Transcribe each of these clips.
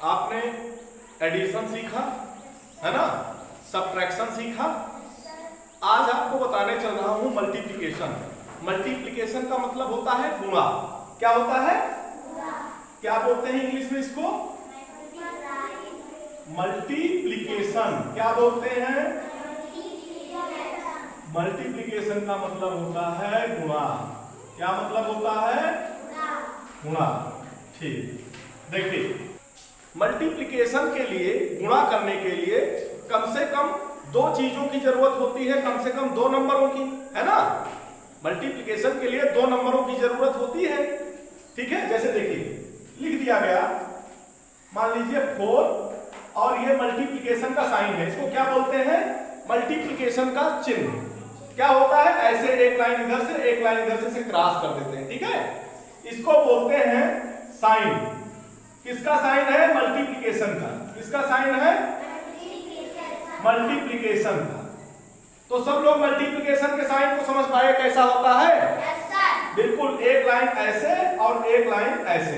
आपने एडिशन सीखा है ना, सबट्रैक्शन सीखा। आज आपको बताने चल रहा हूं मल्टीप्लिकेशन। मल्टीप्लिकेशन का मतलब होता है गुणा। क्या होता है? क्या बोलते हैं इंग्लिश में इसको? मल्टीप्लिकेशन। क्या बोलते हैं? मल्टीप्लिकेशन का मतलब होता है गुणा। क्या मतलब होता है? गुणा। ठीक, देखिए मल्टीप्लिकेशन के लिए, गुणा करने के लिए कम से कम दो चीजों की जरूरत होती है, कम से कम दो नंबरों की, है ना। मल्टीप्लिकेशन के लिए दो नंबरों की जरूरत होती है। ठीक है, जैसे देखिए लिख दिया गया, मान लीजिए 4 और ये मल्टीप्लिकेशन का साइन है। इसको क्या बोलते हैं? मल्टीप्लिकेशन का चिन्ह। क्या होता है? ऐसे एक लाइन इधर से एक लाइन इधर से क्रॉस कर देते हैं। ठीक है, इसको बोलते हैं साइन। किसका साइन है? मल्टीप्लिकेशन का। किसका साइन है? मल्टीप्लिकेशन का। तो सब लोग मल्टीप्लिकेशन के साइन को समझ पाए कैसा होता है? बिल्कुल, एक लाइन ऐसे और एक लाइन ऐसे।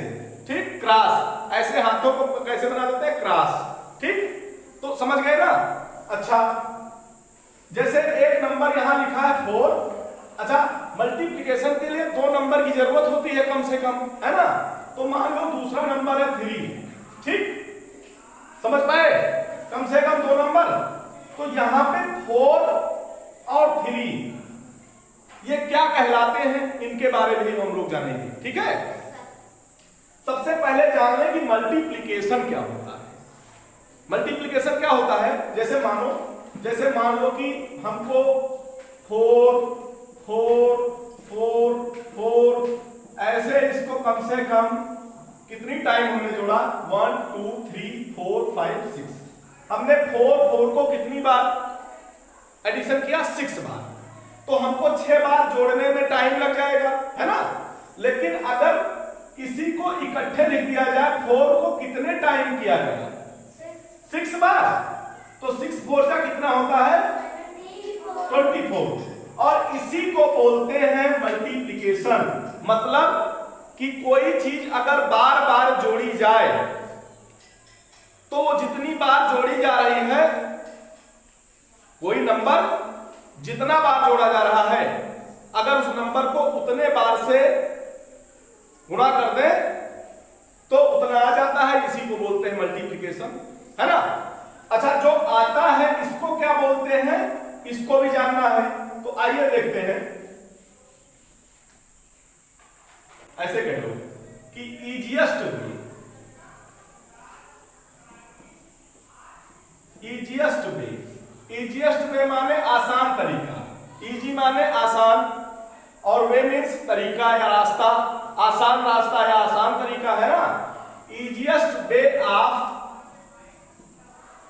ठीक, क्रॉस। ऐसे हाथों को कैसे बना देते हैं? क्रॉस। ठीक, तो समझ गए ना। अच्छा, जैसे एक नंबर यहां लिखा है 4। अच्छा, मल्टीप्लिकेशन के लिए दो नंबर की जरूरत होती है कम से कम, है ना। तो मान लो दूसरा नंबर है 3। ठीक, समझ पाए? कम से कम दो नंबर। तो यहां पे 4 और 3 ये क्या कहलाते हैं, इनके बारे में हम लोग जानेंगे। ठीक है, सबसे पहले जान लें कि मल्टीप्लिकेशन क्या होता है। मल्टीप्लिकेशन क्या होता है? जैसे मान लो कि हमको 4 4 4 4 ऐसे इसको कम से कम कितनी टाइम हमने जोड़ा? 1 2 3 4 5 6। हमने 4 को कितनी बार एडिशन किया? 6 बार। तो हमको 6 बार जोड़ने में टाइम लग जाएगा, है ना। लेकिन अगर इसी को इकट्ठे लिख दिया जाए, 4 को कितने टाइम किया गया? 6 बार। तो 6 4 का कितना होता है? 24। और इसी को बोलते हैं मल्टीप्लिकेशन। मतलब कि कोई चीज अगर बार बार जोड़ी जाए तो वो जितनी बार जोड़ी जा रही है, कोई नंबर जितना बार जोड़ा जा रहा है, अगर उस नंबर को उतने बार से गुणा कर दे तो उतना आ जाता है। इसी को बोलते हैं मल्टीप्लिकेशन, है ना। अच्छा, जो आता है इसको क्या बोलते हैं, इसको भी जानना है। तो आइए देखते हैं। ऐसे कह लो कि इजीएस्ट वे। इजीएस्ट वे माने आसान तरीका। इजी माने आसान और वे मीन्स तरीका या रास्ता। आसान रास्ता या आसान तरीका, है ना। Easiest way of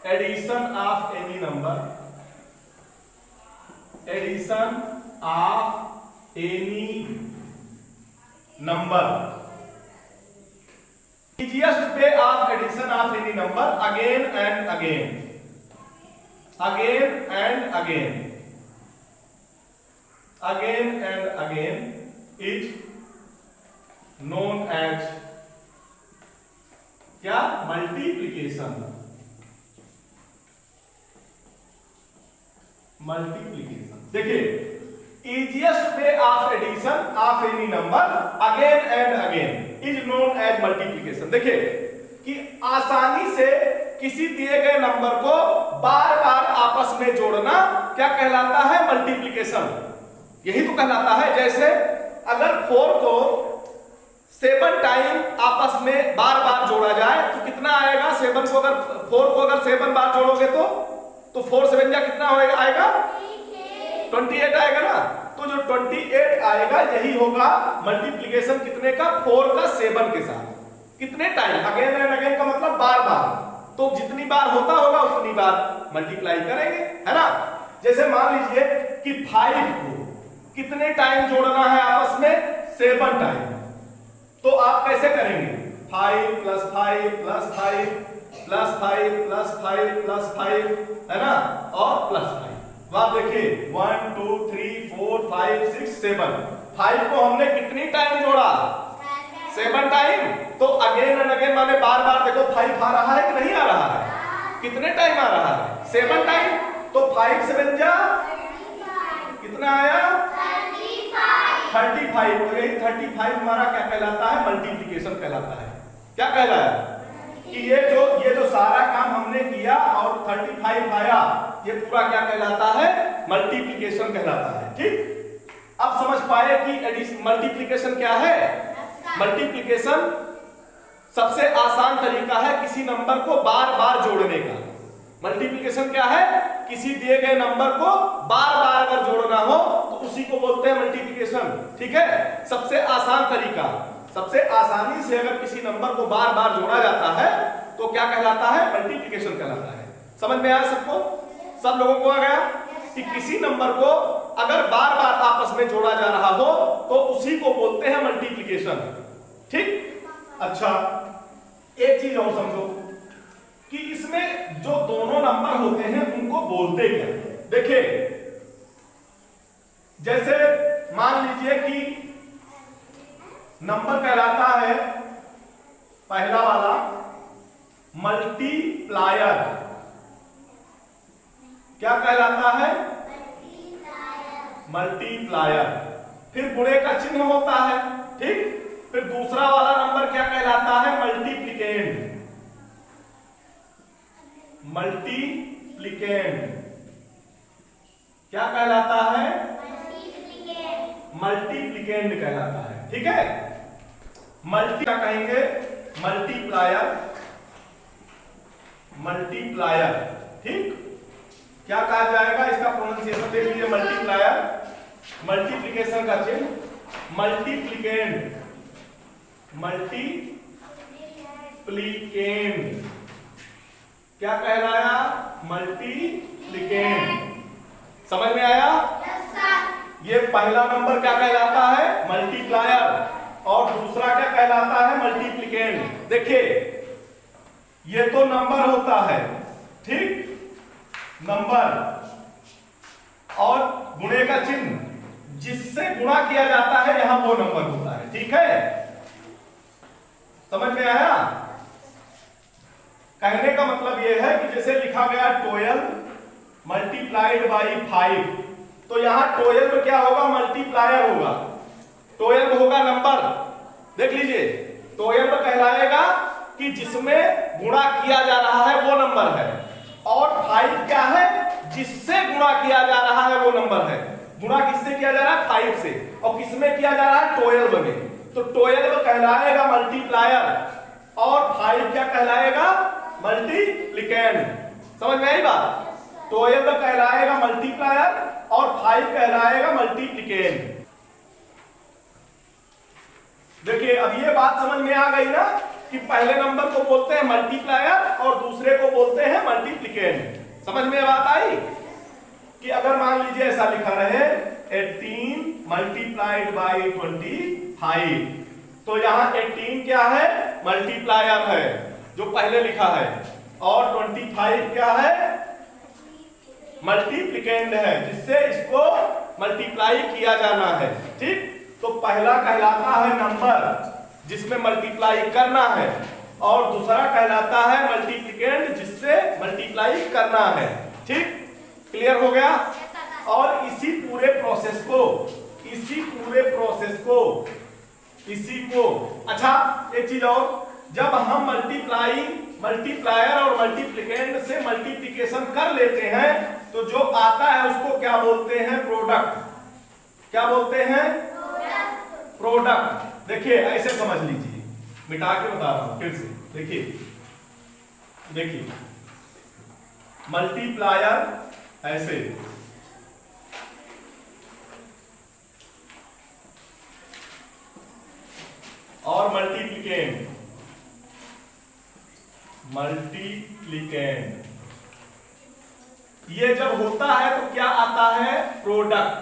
addition of any number. Addition of any number. easiest way of addition of any number again and again, again and again, again and again is known as क्या? मल्टीप्लिकेशन। मल्टीप्लिकेशन देखिए, easiest way of addition of any number again and again is known as multiplication। देखिए कि आसानी से किसी दिए गए number को बार बार आपस में जोड़ना क्या कहलाता है? मल्टीप्लिकेशन। यही तो कहलाता है। जैसे अगर 4 को 7 टाइम आपस में बार बार जोड़ा जाए तो कितना आएगा? 7 को अगर 4 को अगर 7 बार जोड़ोगे तो 4 7 जा कितना आएगा? 28 आएगा ना। तो जो 28 आएगा यही होगा मल्टीप्लिकेशन। कितने का? 4 का 7 के साथ। कितने टाइम? अगेन एंड अगेन का मतलब बार बार। तो जितनी बार होता होगा उतनी बार मल्टीप्लाई करेंगे, है ना। जैसे मान लीजिए कि 5 को कितने टाइम जोड़ना है आपस में? 7 टाइम। तो आप कैसे करेंगे? 5 + 5 + 5 + 5 + 5 + 5, है ना, और +5। आप देखिए 1 2 3 4 5 6 7। 5 को हमने कितनी टाइम जोड़ा? 7 टाइम। तो अगेन एंड अगेन माने बार बार। देखो 5 आ रहा कितने टाइम आ रहा है? 7 टाइम। तो 5 7 जा कितना आया? 35। और यही 35 हमारा क्या कहलाता है? मल्टीप्लिकेशन कहलाता है। क्या कहलाता है? कि ये जो सारा काम हमने किया और 35 आया, ये पूरा क्या कहलाता है? मल्टीप्लिकेशन कहलाता है। ठीक, अब समझ पाए कि मल्टीप्लिकेशन क्या है? मल्टीप्लिकेशन सबसे आसान तरीका है किसी नंबर को बार बार जोड़ने का। मल्टीप्लिकेशन क्या है? किसी दिए गए नंबर को बार बार अगर जोड़ना हो तो उसी को बोलते हैं मल्टीप्लिकेशन। ठीक है, सबसे आसान तरीका, सबसे आसानी से अगर किसी नंबर को बार बार जोड़ा जाता है तो क्या कहलाता है? मल्टीप्लिकेशन कहलाता है। समझ में आया सबको? सब लोगों को आ गया कि किसी नंबर को अगर बार बार आपस में जोड़ा जा रहा हो तो उसी को बोलते हैं मल्टीप्लिकेशन। ठीक, अच्छा एक चीज और समझो कि इसमें जो दोनों नंबर होते हैं उनको बोलते क्या? देखिए, जैसे मान लीजिए कि नंबर कहलाता है पहला वाला मल्टीप्लायर। क्या कहलाता है? मल्टीप्लायर। फिर गुणे का चिन्ह होता है। ठीक, फिर दूसरा वाला नंबर क्या कहलाता है? मल्टीप्लिकेंड। मल्टीप्लिकेंड क्या कहलाता है? मल्टीप्लिकेंड कहलाता है। ठीक है, मल्टी क्या कहेंगे? मल्टीप्लायर। मल्टीप्लायर। ठीक, क्या कहा जाएगा? इसका प्रोनाउंसिएशन देख लीजिए। मल्टीप्लायर, मल्टीप्लिकेशन का चिन्ह, मल्टीप्लिकेंड। मल्टीप्लिकेंड क्या कहलाया? मल्टीप्लिकेंड। समझ में आया? ये पहला नंबर क्या कहलाता है? मल्टीप्लायर। और दूसरा क्या कहलाता है? मल्टीप्लिकेंड। देखिए, ये तो नंबर होता है। ठीक, नंबर और गुणे का चिन्ह जिससे गुणा किया जाता है, यहां वो नंबर होता है। ठीक है, समझ में आया? कहने का मतलब यह है कि जैसे लिखा गया 12 मल्टीप्लाइड बाई 5, तो यहां 12 क्या होगा? मल्टीप्लायर होगा। 12 होगा नंबर। देख लीजिए, 12 कहलाएगा कि जिसमें गुणा किया जा रहा है वो नंबर है, और 5 क्या है? जिससे गुणा किया जा रहा है वो नंबर है। गुणा किससे किया जा रहा है? 5 से। और किसमें किया जा रहा है? 12 में। तो 12 कहलाएगा मल्टीप्लायर और 5 क्या कहलाएगा? मल्टीप्लिकेंड। समझ में आई बात? 12 कहलाएगा मल्टीप्लायर और 5 कहलाएगा मल्टीप्लिकेंड। देखिए, अब ये बात समझ में आ गई ना कि पहले नंबर को बोलते हैं मल्टीप्लायर और दूसरे को बोलते हैं मल्टीप्लिकेंड। समझ में बात आई? कि अगर मान लीजिए ऐसा लिखा रहे 18 मल्टीप्लाइड बाई 25, तो यहां 18 क्या है? मल्टीप्लायर है जो पहले लिखा है, और 25 क्या है? मल्टीप्लिकेंड है जिससे इसको मल्टीप्लाई किया जाना है। ठीक, तो पहला कहलाता है नंबर जिसमें मल्टीप्लाई करना है, और दूसरा कहलाता है मल्टीप्लिकेंड जिससे मल्टीप्लाई करना है। ठीक, क्लियर हो गया? और इसी पूरे प्रोसेस को अच्छा एक चीज और, जब हम मल्टीप्लायर और मल्टीप्लिकेंड से मल्टीप्लिकेशन कर लेते हैं तो जो आता है उसको क्या बोलते हैं? प्रोडक्ट। क्या बोलते हैं? प्रोडक्ट। देखिए, ऐसे समझ लीजिए, मिटा के बता रहा हूं फिर से। देखिए मल्टीप्लायर ऐसे, और मल्टीप्लिकेंड ये जब होता है तो क्या आता है? प्रोडक्ट।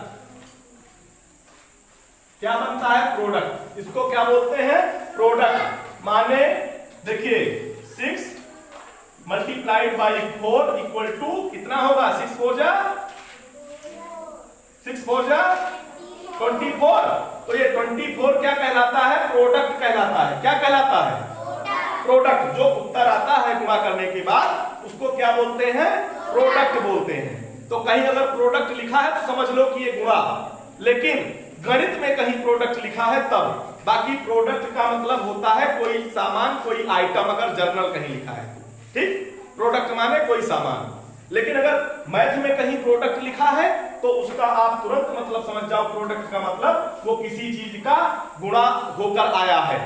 क्या बनता है? प्रोडक्ट। इसको क्या बोलते हैं? प्रोडक्ट। माने देखिए 6 मल्टीप्लाइड बाई 4 इक्वल टू कितना होगा? 6 4 जा 24। तो ये 24 क्या कहलाता है? प्रोडक्ट कहलाता है। क्या कहलाता है? प्रोडक्ट। जो उत्तर आता है गुणा करने के बाद उसको क्या बोलते हैं? प्रोडक्ट बोलते हैं। तो कहीं अगर प्रोडक्ट लिखा है तो समझ लो कि ये गुणा, लेकिन गणित में कहीं प्रोडक्ट लिखा है तब। बाकी प्रोडक्ट का मतलब होता है कोई सामान, कोई आइटम, अगर जर्नल कहीं लिखा है तो, ठीक, प्रोडक्ट माने कोई सामान। लेकिन अगर मैथ में कहीं प्रोडक्ट लिखा है तो उसका आप तुरंत मतलब समझ जाओ, प्रोडक्ट का मतलब वो किसी चीज का गुणा होकर आया है,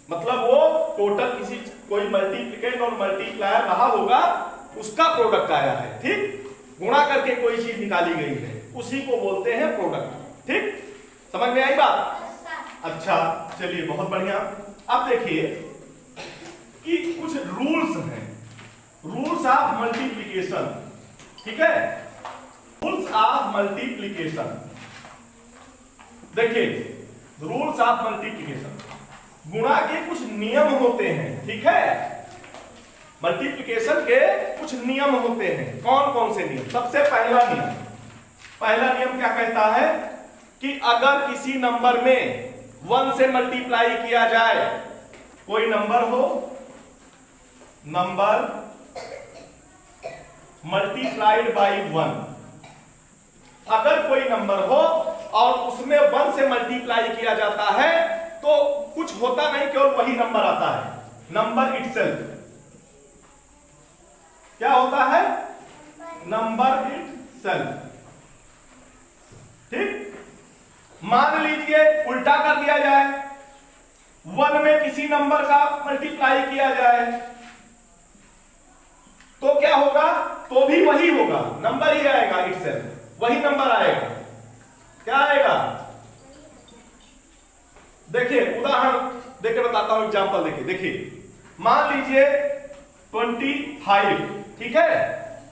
मतलब वो टोटल किसी कोई मल्टीप्लिकेंट और मल्टीप्लायर रहा होगा, उसका प्रोडक्ट आया है, ठीक, गुणा करके कोई चीज निकाली गई है, उसी को बोलते हैं प्रोडक्ट। ठीक, समझ में आई बात? अच्छा चलिए, बहुत बढ़िया। अब देखिए कि कुछ रूल्स हैं, रूल्स ऑफ मल्टीप्लिकेशन, ठीक है, रूल्स ऑफ मल्टीप्लिकेशन। देखिए रूल्स ऑफ मल्टीप्लिकेशन, गुणा के कुछ नियम होते हैं, ठीक है, मल्टीप्लिकेशन के कुछ नियम होते हैं। कौन कौन से नियम? सबसे पहला नियम क्या कहता है कि अगर किसी नंबर में 1 से मल्टीप्लाई किया जाए, कोई नंबर हो, नंबर मल्टीप्लाइड बाई 1, अगर कोई नंबर हो और उसमें 1 से मल्टीप्लाई किया जाता है तो कुछ होता नहीं, केवल वही नंबर आता है, नंबर इटसेल्फ। क्या होता है? Number itself. ठीक, मान लीजिए उल्टा कर दिया जाए, 1 में किसी नंबर का मल्टीप्लाई किया जाए तो क्या होगा? तो भी वही होगा, नंबर ही आएगा इटसेल्फ, वही नंबर आएगा। क्या आएगा? देखिए उदाहरण देके बताता हूं, एग्जांपल देखिए मान लीजिए 25, ठीक है,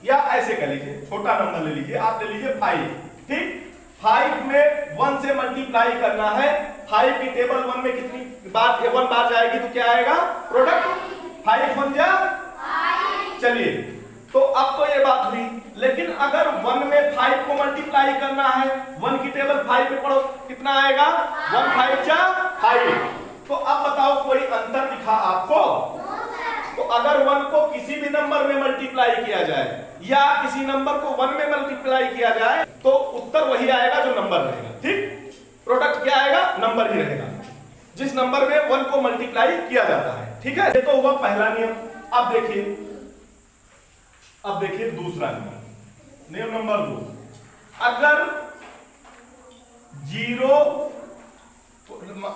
या ऐसे कर लीजिए, छोटा नंबर ले लीजिए, आप ले लीजिए 5, ठीक, 5 में 1 से मल्टीप्लाई करना है, 5 की टेबल 1 में कितनी बार 1 बार जाएगी तो क्या आएगा? प्रोडक्ट 5 1 जा 5। चलिए, तो अब तो ये बात हुई, लेकिन अगर 1 में 5 को मल्टीप्लाई करना है, 1 की टेबल 5 पे पढ़ो, कितना आएगा? 1 5 जा 5। तो अब बताओ कोई अंतर दिखा आपको? तो अगर 1 को किसी भी नंबर में मल्टीप्लाई किया जाए या किसी नंबर को 1 में मल्टीप्लाई किया जाए तो उत्तर वही आएगा जो नंबर रहेगा। ठीक, प्रोडक्ट क्या आएगा? नंबर ही रहेगा, जिस नंबर में 1 को मल्टीप्लाई किया जाता है। ठीक है, ये तो हुआ पहला नियम। अब देखिए दूसरा नियम नंबर 2, अगर 0,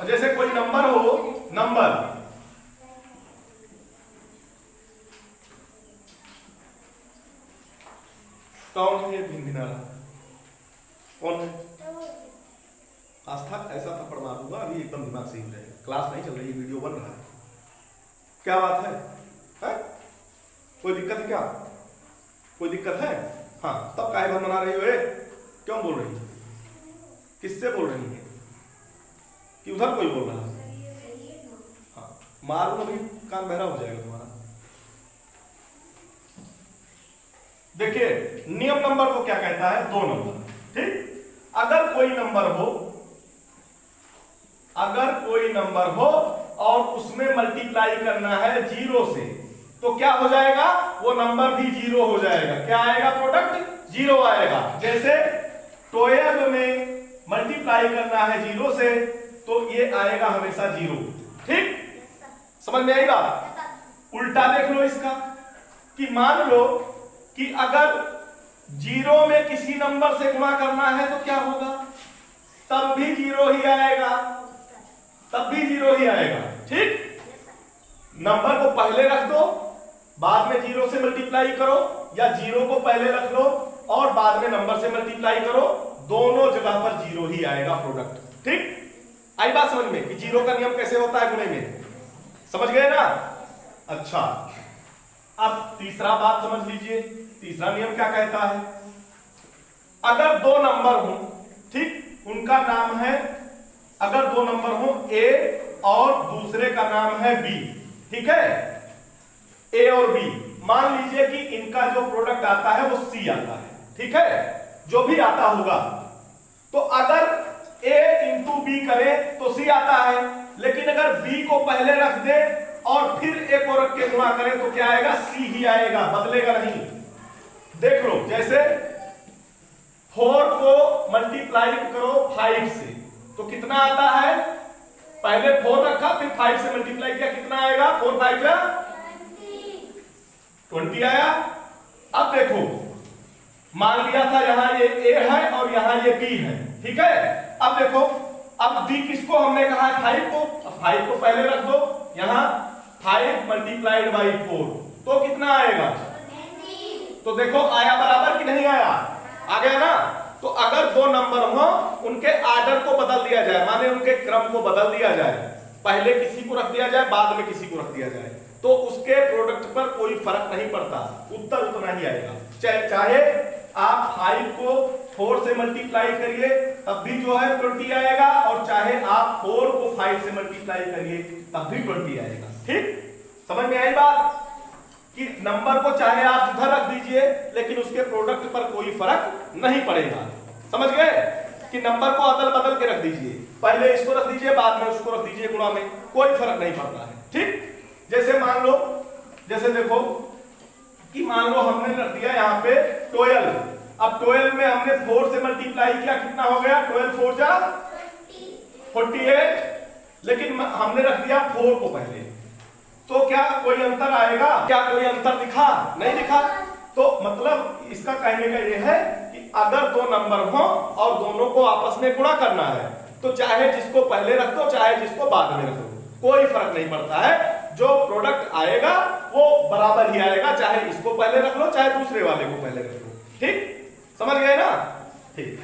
जैसे कोई नंबर हो, नंबर कौन है? ये भिन्न कौन है? आस्था ऐसा था पढ़वा दूंगा, अभी एकदम दिमाग से ही हो जाएगा, क्लास नहीं चल रही, वीडियो बन रहा है। क्या बात है? कोई दिक्कत है क्या? कोई दिक्कत है? हाँ, तब काहे भर मना रही हो? क्यों बोल रही है? किससे बोल रही है? कि उधर कोई बोल रहा है? हाँ, मारूंगा भी, कान बहरा हो जाएगा तुम्हारा। देखिए नियम नंबर 2 क्या कहता है? 2 नंबर, ठीक, अगर कोई नंबर हो और उसमें मल्टीप्लाई करना है 0 से, तो क्या हो जाएगा? वो नंबर भी 0 हो जाएगा। क्या आएगा? प्रोडक्ट 0 आएगा। जैसे 12 में मल्टीप्लाई करना है 0 से तो ये आएगा हमेशा 0। ठीक, समझ में आई बात? उल्टा देख लो इसका, कि मान लो कि अगर 0 में किसी नंबर से गुणा करना है तो क्या होगा? तब भी 0 ही आएगा, तब भी 0 ही आएगा। ठीक, नंबर को पहले रख दो, बाद में 0 से मल्टीप्लाई करो, या 0 को पहले रख लो और बाद में नंबर से मल्टीप्लाई करो, दोनों जगह पर 0 ही आएगा प्रोडक्ट। ठीक, आई बात समझ में कि 0 का नियम कैसे होता है गुणे में? समझ गए ना? अच्छा, अब तीसरा बात समझ लीजिए, तीसरा नियम क्या कहता है? अगर 2 नंबर हो, ठीक, उनका नाम है, अगर 2 नंबर हो A और दूसरे का नाम है B, ठीक है, A और B, मान लीजिए कि इनका जो प्रोडक्ट आता है वो C आता है, ठीक है, जो भी आता होगा, तो अगर A इंटू B करे तो C आता है, लेकिन अगर B को पहले रख दे और फिर एक और रख के गुणा करें तो क्या आएगा, सी ही आएगा, बदलेगा नहीं। देख लो, जैसे 4 को मल्टीप्लाई करो 5 से तो कितना आता है, पहले 4 रखा फिर 5 से मल्टीप्लाई किया, कितना आएगा, 4 5 या 20 आया। अब देखो, मान लिया था यहां ये ए है और यहां ये बी है, ठीक है। अब देखो, अब बी किसको हमने कहा है, 5 को, अब 5 को पहले रख दो, यहां 5 मल्टीप्लाइड बाई 4 तो कितना आएगा, तो देखो आया बराबर कि नहीं आया, आ गया ना। तो अगर दो नंबर हो उनके आर्डर को बदल दिया जाए, माने उनके क्रम को बदल दिया जाए, पहले किसी को रख दिया जाए बाद में किसी को रख दिया जाए, तो उसके प्रोडक्ट पर कोई फर्क नहीं पड़ता, उत्तर उतना ही आएगा। चाहे आप 5 को 4 से मल्टीप्लाई करिए तब भी जो है 20 आएगा, और चाहे आप 4 को 5 से मल्टीप्लाई करिए तब भी 20 आएगा। ठीक, समझ में आई बात कि नंबर को चाहे आप इधर रख दीजिए लेकिन उसके प्रोडक्ट पर कोई फर्क नहीं पड़ेगा। समझ गए कि नंबर को अदल बदल के रख दीजिए, पहले इसको रख दीजिए बाद में उसको रख दीजिए गुणा में, कोई फर्क नहीं पड़ता है। ठीक, जैसे मान लो, जैसे देखो कि मान लो हमने रख दिया यहाँ पे 12, अब 12 में हमने 4 से मल्टीप्लाई किया, कितना हो गया, 12 4 जा 48, लेकिन हमने रख दिया 4 को पहले, तो क्या कोई अंतर आएगा, क्या कोई अंतर दिखा, नहीं दिखा। तो मतलब इसका कहने का यह है कि अगर दो नंबर हो और दोनों को आपस में गुणा करना है तो चाहे जिसको पहले रख दो चाहे जिसको बाद में रख दो, कोई फर्क नहीं पड़ता है, जो प्रोडक्ट आएगा वो बराबर ही आएगा, चाहे इसको पहले रख लो चाहे दूसरे वाले को पहले रख लो। ठीक, समझ गए ना। ठीक,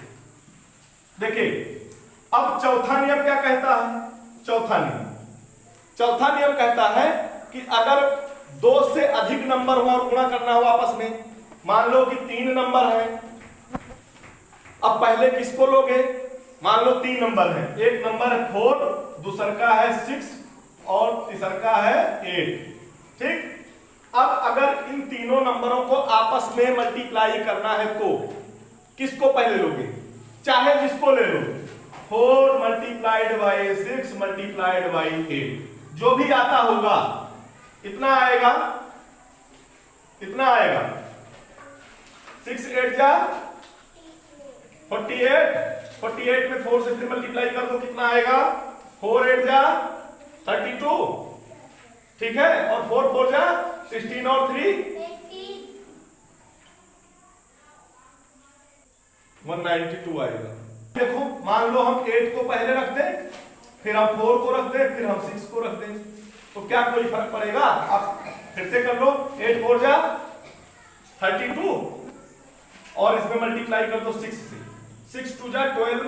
देखिए अब चौथा नियम क्या कहता है, चौथा नियम कहता है कि अगर 2 से अधिक नंबर हो और गुणा करना हो आपस में, मान लो कि 3 नंबर है, अब पहले किसको लोगे, मान लो 3 नंबर है, एक नंबर है 4, दूसर का है 6 और तीसर का है 8। ठीक, अब अगर इन तीनों नंबरों को आपस में मल्टीप्लाई करना है तो किसको पहले लोगे, चाहे जिसको ले लो, 4 मल्टीप्लाइड बाई 6 मल्टीप्लाइड बाई 8, जो भी आता होगा कितना आएगा, कितना आएगा, 6 8 जा 48, 48 में 4 से फिर मल्टीप्लाई कर दो, कितना आएगा, 4 8 जा 32, ठीक है, और 4 4 जा 16 और 3 192 आएगा। देखो मान लो हम 8 को पहले रख दें, फिर हम 4 को रख दें, फिर हम 6 को रख दें, तो क्या कोई फर्क पड़ेगा, आप फिर से कर लो, 8 4 जा 32 और इसमें मल्टीप्लाई कर दो 6 से, 6 2 जा 12,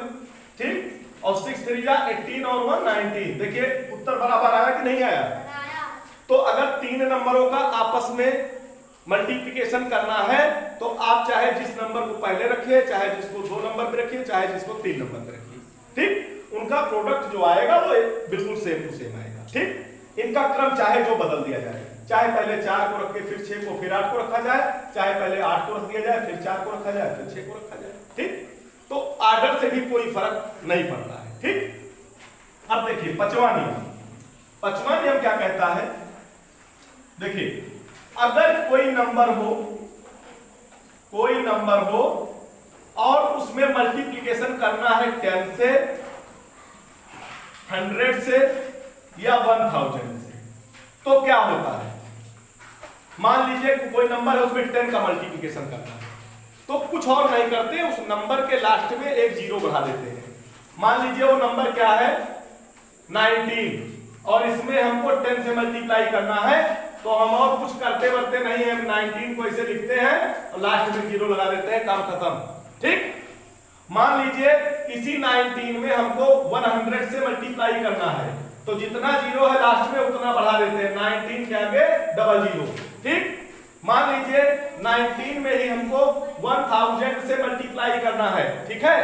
ठीक, और 6 3 जा 18 और 1 19। देखिए उत्तर बराबर आया कि नहीं आया। तो अगर 3 नंबरों का आपस में मल्टीप्लिकेशन करना है तो आप चाहे जिस नंबर को पहले रखिए, चाहे जिसको 2 नंबर पे रखिए, चाहे जिसको 3 नंबर पे रखिए, ठीक, उनका प्रोडक्ट जो आएगा वो बिल्कुल सेम टू सेम आएगा। ठीक, इनका क्रम चाहे जो बदल दिया जाए, चाहे पहले 4 को रख के फिर 6 को फिर 8 को रखा जाए, चाहे पहले 8 को रख दिया जाए फिर 4 को रखा जाए फिर 6 को रखा जाए। ठीक, तो आर्डर से भी कोई फर्क नहीं पड़ता है। ठीक, अब देखिए पांचवा नियम क्या कहता है, देखिए अगर कोई नंबर हो और उसमें मल्टीप्लिकेशन करना है 10 से, 100 से या 1000 से, तो क्या होता है, मान लीजिए कोई नंबर है उसमें 10 का मल्टीप्लिकेशन करना है, तो कुछ और नहीं करते, उस नंबर के लास्ट में एक 0 बढ़ा देते हैं। मान लीजिए वो नंबर क्या है 19 और इसमें हमको 10 से मल्टीप्लाई करना है, तो हम और कुछ करते वर्ते नहीं है, 19 को ऐसे लिखते हैं और लास्ट में 0 लगा देते हैं, काम खत्म। ठीक, मान लीजिए इसी 19 में हमको 100 से मल्टीप्लाई करना है, तो जितना 0 है लास्ट में उतना बढ़ा देते हैं, 19 के आगे डबल 0। ठीक, मान लीजिए 19 में ही हमको 1000 से मल्टीप्लाई करना है, ठीक है,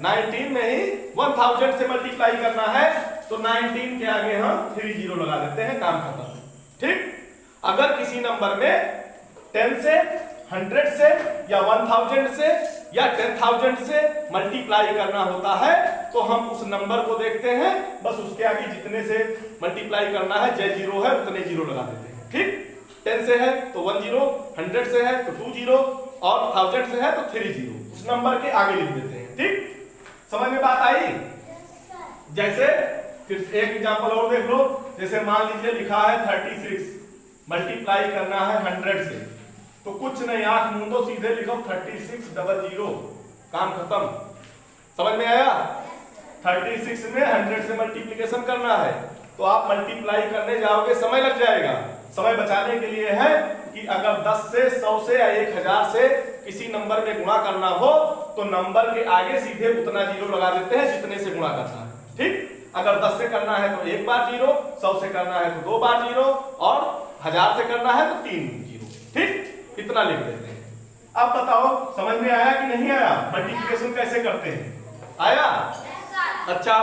19 में ही 1000 से मल्टीप्लाई करना है, तो 19 के आगे हम 30 लगा देते हैं, काम खत्म। ठीक, अगर किसी नंबर में 10 से, 100 से या 1000 से या 10,000 से मल्टीप्लाई करना होता है तो हम उस नंबर को देखते हैं, बस उसके आगे जितने से मल्टीप्लाई करना है, जय 0 है उतने 0 लगा देते हैं। ठीक, 10 से है तो 1 0, 100 से है तो 2 0 और 1000 से है तो 3 0, उस नंबर के आगे लिख देते हैं। ठीक, समझ में बात आई? जैसे फिर एक एग्जांपल और देख लो, जैसे मान लीजिए लिखा है 36 मल्टीप्लाई करना है 100 से, तो कुछ नहीं, आंख मूंदो सीधे लिखो 3600, काम खत्म। समझ में आया? 36 में 100 से मल्टीप्लिकेशन करना है, तो आप मल्टीप्लाई करने जाओगे, समय लग जाएगा। समय बचाने के लिए है कि अगर 10 से 100 से या 1000 से किसी नंबर में गुणा करना हो तो नंबर के आगे सीधे उतना 0 लगा देते हैं जितने से गुणा करना है। ठीक, अगर 10 से करना है तो 1 बार 0, 100 से करना है तो 2 बार 0 और 1000 से करना है तो 3 0। ठीक, इतना लिख देते हैं। अब बताओ समझ में आया कि नहीं आया? मल्टीप्लिकेशन कैसे करते हैं? आया? अच्छा,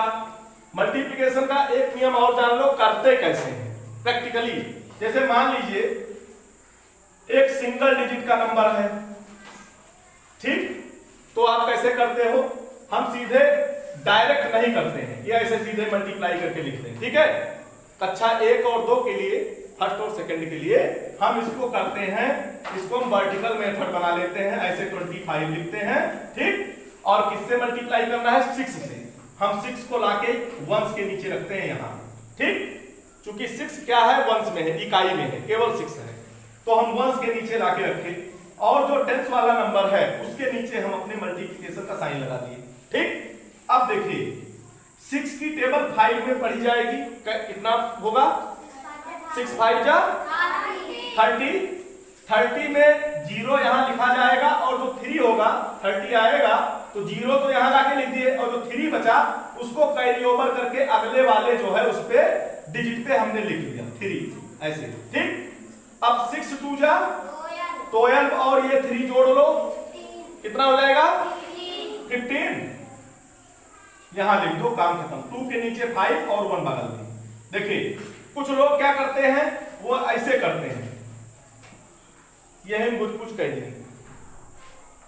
मल्टीप्लिकेशन का एक नियम और जान लो, करते कैसे हैं प्रैक्टिकली। जैसे मान लीजिए एक सिंगल डिजिट का नंबर है, ठीक, तो आप कैसे करते हो? हम सीधे डायरेक्ट नहीं करते हैं, ये ऐसे सीधे मल्टीप्लाई करके लिखते हैं। ठीक है, कक्षा 1 और 2 के लिए, फर्स्ट और सेकंड के लिए हम इसको करते हैं, इसको हम वर्टिकल मेथड बना लेते हैं, ऐसे 25 लिखते हैं। ठीक, और किससे मल्टीप्लाई करना है? 6 से। हम 6 को लाके वंस के नीचे रखते हैं यहाँ। ठीक, चूंकि 6 क्या है? वंस में है, इकाई में है, केवल 6 है, तो हम वंस के नीचे लाके रखे, और जो टेंस वाला नंबर है उसके नीचे हम अपने मल्टीप्लिकेशन का साइन लगा दिए। ठीक, अब देखिए 6 की टेबल 5 में पढ़ी जाएगी, कितना होगा? 6 5 जा 30, 30 में 0 यहां लिखा जाएगा, और जो 3 होगा 30 आएगा तो 0 तो यहां लाके लिख दिए, और जो 3 बचा उसको कैरी ओवर करके अगले वाले जो है उस पे डिजिट पे हमने लिख दिया 3 ऐसे। ठीक, अब 6 2 जा 12 और ये 3 जोड़ लो, कितना हो जाएगा? 15। यहां लिख दो, काम खत्म। 2 के नीचे 5 और 1 बगल में। देखिए कुछ लोग क्या करते हैं, वो ऐसे करते हैं, यही कुछ कह दिए,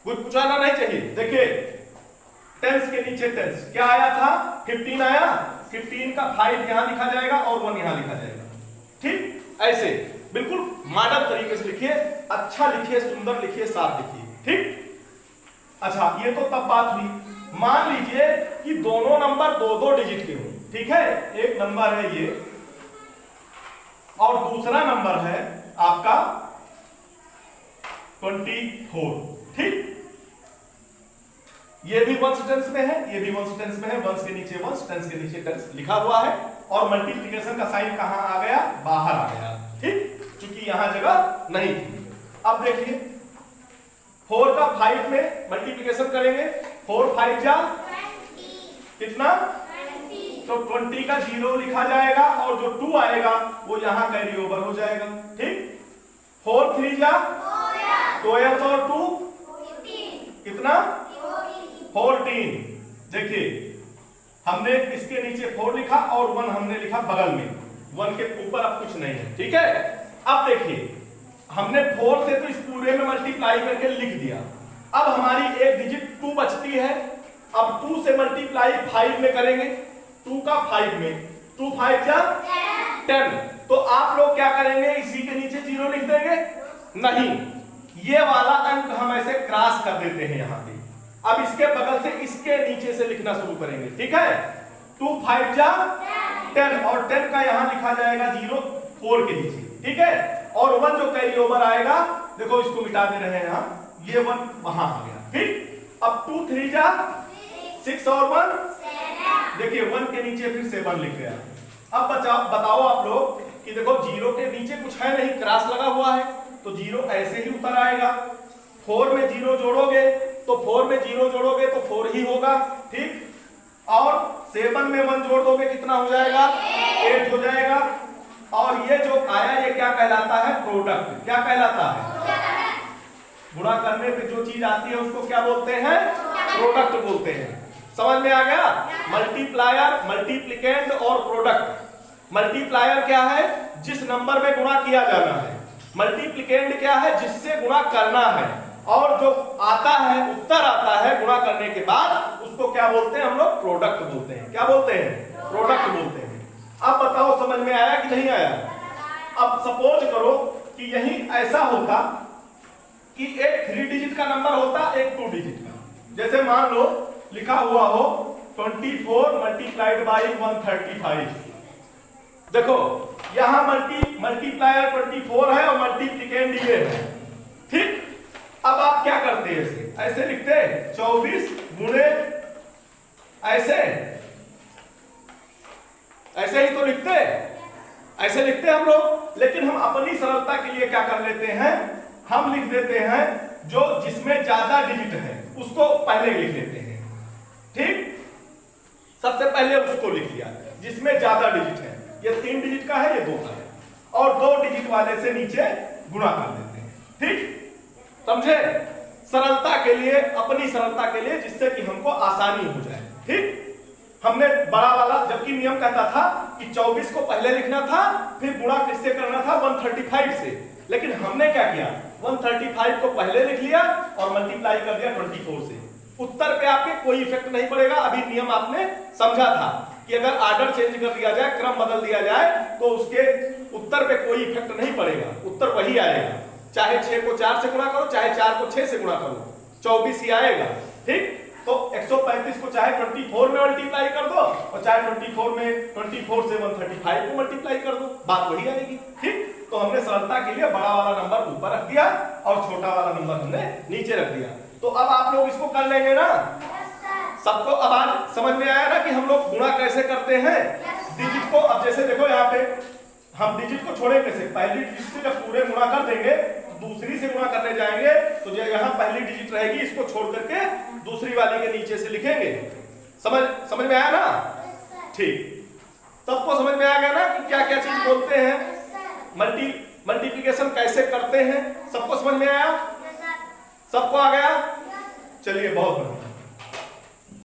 कुछ पूछाना नहीं चाहिए। देखिए टेंस के नीचे टेंस क्या आया था? 15 आया, 15 का 5 यहां लिखा जाएगा और 1 यहां लिखा जाएगा। ठीक, ऐसे बिल्कुल मॉडर्न तरीके से लिखिए, अच्छा लिखिए, सुंदर लिखिए, साफ लिखिए। ठीक, अच्छा ये तो तब बात हुई। मान लीजिए कि दोनों नंबर 2-2 डिजिट के हों। ठीक है, एक नंबर है ये और दूसरा नंबर है आपका 24। ठीक, ये भी वंस टेंस में है, ये भी वंस टेंस में है, वंस के नीचे वंस, टेंस के नीचे टेंस लिखा हुआ है, और मल्टीप्लिकेशन का साइन कहां आ गया? बाहर आ गया। ठीक, क्योंकि यहां जगह नहीं थी। अब देखिए 4 का 5 में मल्टीप्लिकेशन करेंगे, 4 5 जा 20, कितना? 20। तो 20 का 0 लिखा जाएगा, और जो 2 आएगा वो यहां कैरी ओवर हो जाएगा। ठीक, 4 3 जा 12 और 2 कितना? 14। देखिए हमने इसके नीचे 4 लिखा और 1 हमने लिखा बगल में, 1 के ऊपर अब कुछ नहीं है। ठीक है, अब देखिए हमने 4 से तो इस पूरे में मल्टीप्लाई करके लिख दिया, अब हमारी एक डिजिट 2 बचती है। अब 2 से मल्टीप्लाई 5 में करेंगे, 2 का 5 में, 2 5 जा 10। तो आप लोग क्या करेंगे? इसी के नीचे 0 लिख देंगे? नहीं, ये वाला अंक हम ऐसे क्रॉस कर देते हैं यहाँ पे। अब इसके बगल से इसके नीचे से लिखना शुरू करेंगे। ठीक है, 2 5 जा 10 और 10 का यहां लिखा जाएगा 0 4 के नीचे। ठीक है, और 1 जो कैरी ओवर आएगा, देखो इसको मिटा दे रहे हैं यहां, ये 1 वहां आ गया। ठीक, अब 2 3 जा 6 और 1 7। देखिए 1 के नीचे फिर 7 लिख गया। अब बताओ आप लोग कि देखो 0 के नीचे कुछ है नहीं, क्रॉस लगा हुआ है, तो 0 ऐसे ही ऊपर आएगा। 4 में 0 जोड़ोगे तो 4 में 0 जोड़ोगे तो 4 ही होगा। ठीक, और 7 में 1 जोड़ दोगे कितना हो जाएगा? 8 हो जाएगा। और ये जो आया ये क्या कहलाता है? प्रोडक्ट। क्या कहलाता है? गुणा करने पे जो चीज आती है उसको क्या बोलते हैं? प्रोडक्ट बोलते हैं। समझ में आ गया? मल्टीप्लायर, मल्टीप्लिकेंड और प्रोडक्ट। मल्टीप्लायर क्या है? जिस नंबर में गुणा किया जाना है। मल्टीप्लिकेंड क्या है? जिससे गुणा करना है। और जो आता है, उत्तर आता है गुणा करने के बाद, उस उसको क्या बोलते हैं हम लोग? प्रोडक्ट बोलते हैं। क्या बोलते हैं? प्रोडक्ट बोलते हैं। अब बताओ समझ में आया कि नहीं आया? अब सपोज करो कि यही ऐसा होता कि एक 3 डिजिट का नंबर होता, एक 2 डिजिट का। जैसे मान लो लिखा हुआ हो 24 मल्टीप्लाइड बाई 135। देखो यहां मल्टीप्लायर 24 है और मल्टीप्लिकेंड ये है, ठीक। अब आप क्या करते हैं? ऐसे लिखते 24 गुणे ऐसे ही तो लिखते, ऐसे लिखते हम लोग। लेकिन हम अपनी सरलता के लिए क्या कर लेते हैं? हम लिख देते हैं जो जिसमें ज्यादा डिजिट है उसको पहले लिख लेते हैं, ठीक। सबसे पहले उसको लिख लिया जिसमें ज्यादा डिजिट है। ये 3 डिजिट का है, ये 2 का है, और 2 डिजिट वाले से नीचे गुणा कर देते हैं, ठीक। समझे? सरलता के लिए, अपनी सरलता के लिए, जिससे कि हमको आसानी हो जाए, ठीक। हमने बड़ा वाला, जबकि नियम कहता था कि 24 को पहले लिखना था, फिर गुणा किससे करना था? 135 से। लेकिन हमने क्या किया? 135 को पहले लिख लिया और मल्टीप्लाई कर दिया 24 से। उत्तर पे आपके कोई इफेक्ट नहीं पड़ेगा। अभी नियम आपने समझा था कि अगर ऑर्डर चेंज कर दिया जाए, क्रम बदल दिया जाए, तो उसके उत्तर पे कोई इफेक्ट नहीं पड़ेगा, उत्तर वही आएगा। चाहे 6 को 4 से गुणा करो, चाहे 4 को 6 से गुणा करो, 24 ही आएगा, ठीक। तो 135 को चाहे 24 में मल्टीप्लाई कर दो और चाहे 24 से 135 को मल्टीप्लाई कर दो, बात वही आएगी, ठीक। तो हमने सरलता के लिए बड़ा वाला नंबर ऊपर रख दिया और छोटा वाला नंबर हमने नीचे रख दिया। तो अब आप लोग इसको कर लेंगे ना? सबको अब आज समझ में आया ना कि हम लोग गुणा कैसे करते हैं डिजिट को। अब जैसे देखो यहाँ पे हम डिजिट को छोड़े कैसे? पहली डिजिट से जब पूरे गुणा कर देंगे, दूसरी से गुणा करने जाएंगे तो जो यहाँ पहली डिजिट रहेगी इसको छोड़ करके दूसरी वाली के नीचे से लिखेंगे। समझ में आया ना? ठीक। सबको समझ में आ गया ना कि क्या क्या चीज बोलते हैं, मल्टीप्लिकेशन कैसे करते हैं? सबको समझ में आया? सबको आ गया? चलिए, बहुत बढ़िया।